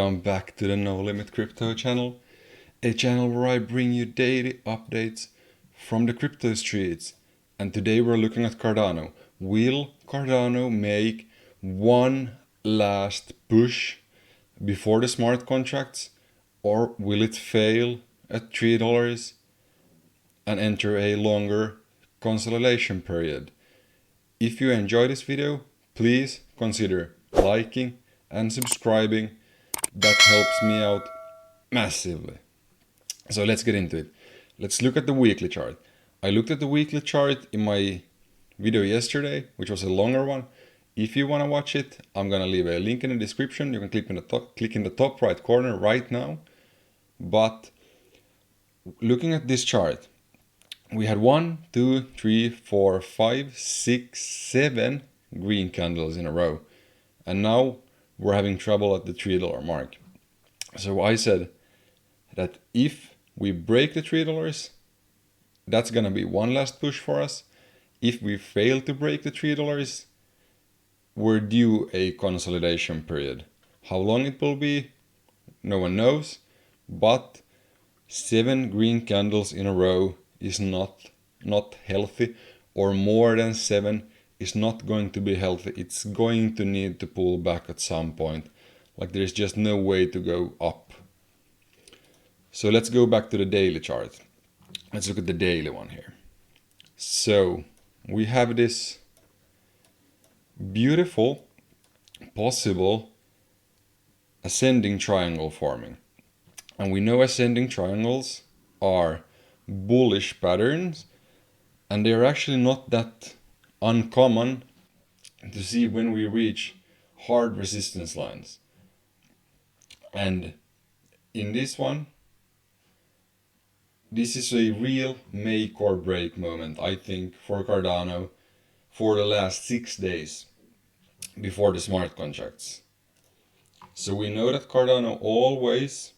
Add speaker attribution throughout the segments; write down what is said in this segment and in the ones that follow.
Speaker 1: welcome back to the No Limit Crypto channel, a channel where I bring you daily updates from the crypto streets. And today we're looking at Cardano. Will Cardano make one last push before the smart contracts, or will it fail at $3 and enter a longer consolidation period? If you enjoy this video, please consider liking and subscribing. That helps me out massively. So let's get into it. Let's look at the weekly chart. I looked at the weekly chart in my video yesterday, which was a longer one. If you want to watch it, I'm going to leave a link in the description. You can click in the top right corner right now. But looking at this chart, we had 1, 2, 3, 4, 5, 6, 7 green candles in a row. And now we're having trouble at the $3 mark. So I said that if we break the $3, that's gonna be one last push for us. If we fail to break the $3, we're due a consolidation period. How long it will be, no one knows, but 7 green candles in a row is not healthy, or more than 7 is not going to be healthy. It's going to need to pull back at some point. Like, there's just no way to go up. So let's go back to the daily chart. Let's look at the daily one here. So we have this beautiful possible ascending triangle forming. And we know ascending triangles are bullish patterns, and they're actually not that uncommon to see when we reach hard resistance lines. And in this one, this is a real make or break moment, I think, for Cardano for the last 6 days before the smart contracts. So we know that Cardano always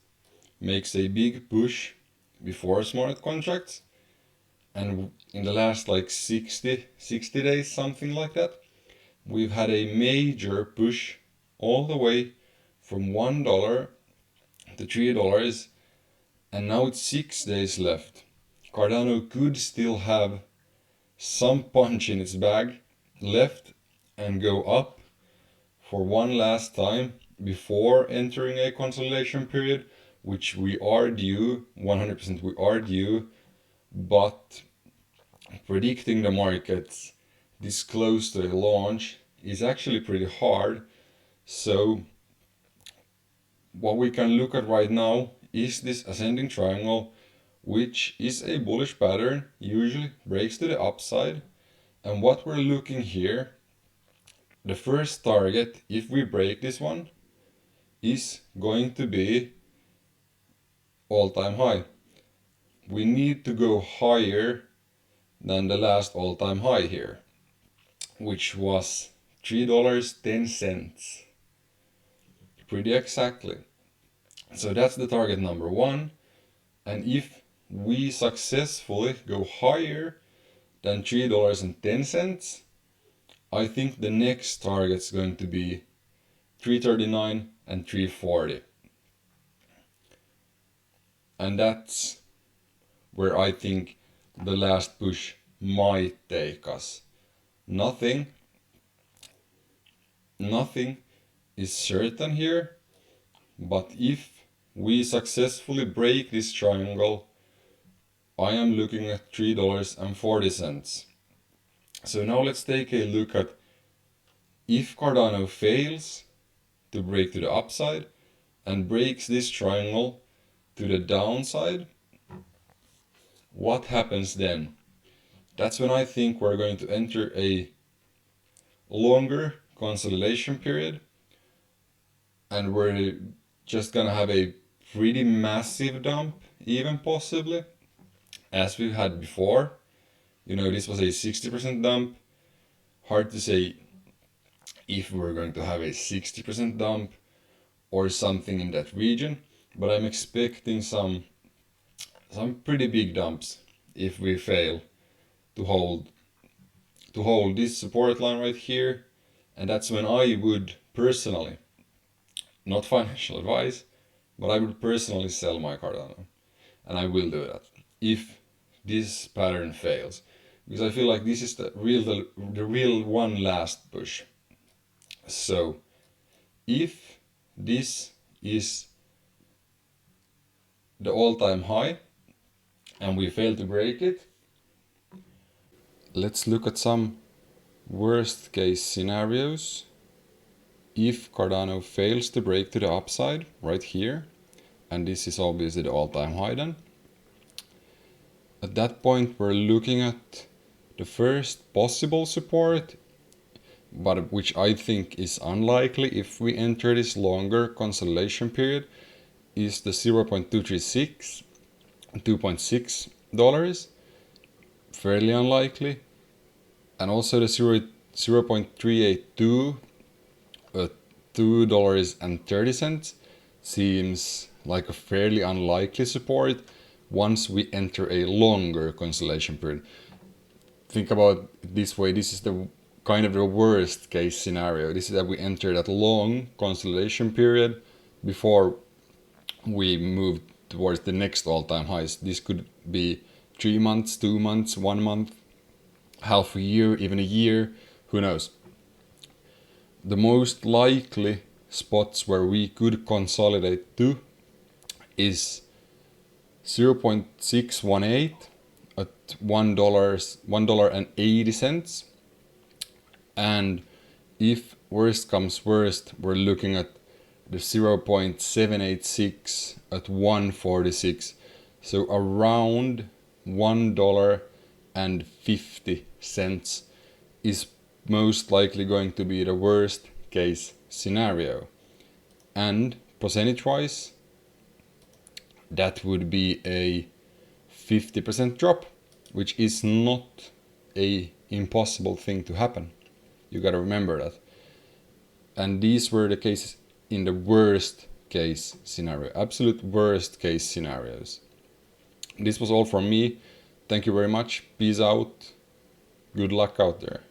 Speaker 1: makes a big push before smart contracts, and in the last like 60 days, something like that, we've had a major push all the way from $1 to $3, and now it's 6 days left. Cardano could still have some punch in its bag left and go up for one last time before entering a consolidation period, which we are due, 100% we are due, but predicting the markets this close to a launch is actually pretty hard. So what we can look at right now is this ascending triangle, which is a bullish pattern, usually breaks to the upside. And what we're looking here, the first target, if we break this one, is going to be all-time high. We need to go higher than the last all-time high here, which was $3.10. Pretty exactly. So that's the target number 1. And if we successfully go higher than $3.10, I think the next target is going to be $3.39 and $3.40. And that's where I think the last push might take us. Nothing is certain here, but if we successfully break this triangle, I am looking at $3.40. So now let's take a look at, if Cardano fails to break to the upside and breaks this triangle to the downside, what happens then? That's when I think we're going to enter a longer consolidation period, and we're just gonna have a pretty massive dump, even possibly, as we've had before. You know, this was a 60% dump. Hard to say if we're going to have a 60% dump or something in that region, but I'm expecting some pretty big dumps if we fail to hold this support line right here. And that's when I would personally Not financial advice, but I would personally sell my Cardano. And I will do that if this pattern fails. Because I feel like this is the real one last push. So if this is the all-time high and we fail to break it, let's look at some worst case scenarios. If Cardano fails to break to the upside right here, and this is obviously the all-time high then, at that point we're looking at the first possible support, but which I think is unlikely if we enter this longer consolidation period, is the 0.236 $2.6, fairly unlikely, and also the 0.382 $2.30 seems like a fairly unlikely support once we enter a longer consolidation period. Think about it this way, this is the kind of the worst case scenario. This is that we enter that long consolidation period before we move towards the next all-time highs. This could be 3 months, 2 months, 1 month, half a year, even a year, who knows. The most likely spots where we could consolidate to is 0.618 at $1.80, and if worst comes worst, we're looking at the 0.786 at 146, so around $1.50 is most likely going to be the worst case scenario. And percentage wise, that would be a 50% drop, which is not a impossible thing to happen. You gotta remember that. And these were the cases in the worst case scenario, absolute worst case scenarios. This was all from me. Thank you very much. Peace out. Good luck out there.